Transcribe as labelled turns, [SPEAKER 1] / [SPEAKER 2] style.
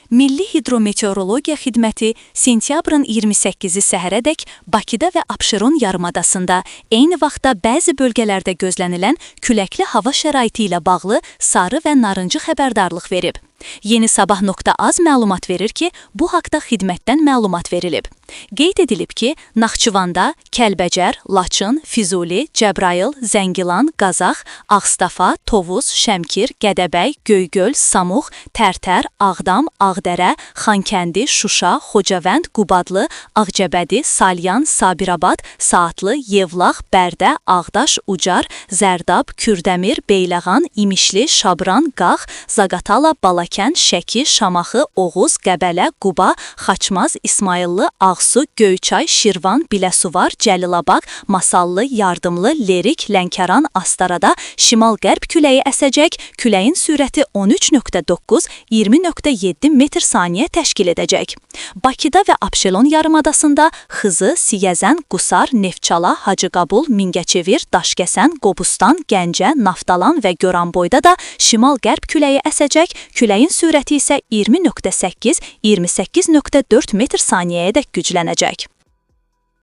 [SPEAKER 1] Milli Hidrometeorologiya Xidməti sentyabrın 28-i səhərədək Bakıda və Abşeron yarımadasında, eyni vaxtda bəzi bölgələrdə gözlənilən küləkli hava şəraiti ilə bağlı sarı və narıncı xəbərdarlıq verib. Yenisabah.az məlumat verir ki, bu haqda xidmətdən məlumat verilib. Qeyd edilib ki, Naxçıvanda, Kəlbəcər, Laçın, Füzuli, Cəbrayıl, Zəngilan, Qazax, Ağstafa, Tovuz, Şəmkir, Gədəbəy, Göygöl, Samux, Tərtər, Ağdam, Ağdərə, Xankəndi, Şuşa, Xocavənd, Qubadlı, Ağcabədi, Salyan, Sabirabad, Saatlı, Yevlax, Bərdə, Ağdaş, Ucar, Zərdab, Kürdəmir, Beyləğan, İmişli, Şabran, Qax, Zaqatala, Balakən, Şəki, Şamaxı, Oğuz, Qəbələ, Quba, Xaçmaz, İsmayıllı, Ağsu, Göyçay, Şirvan, Biləsuvar, Cəlilabad, Masallı, Yardımlı, Lerik, Lənkəran, Astarada şimal-qərb küləyi əsəcək, küləyin sürəti 13.9-20.7 metr/saniyə təşkil edəcək. Bakıda və Abşeron yarımadasında Xızı, Siyəzən, Qusar, Neftçala, Hacıqabul, Mingəçevir, Daşkəsən, Qobustan, Gəncə, Naftalan və Goranboyda da şimal-qərb küləyi əsəcək, küləyin sürəti isə 20.8-28.4 metr/saniyəyədək güclənəcək.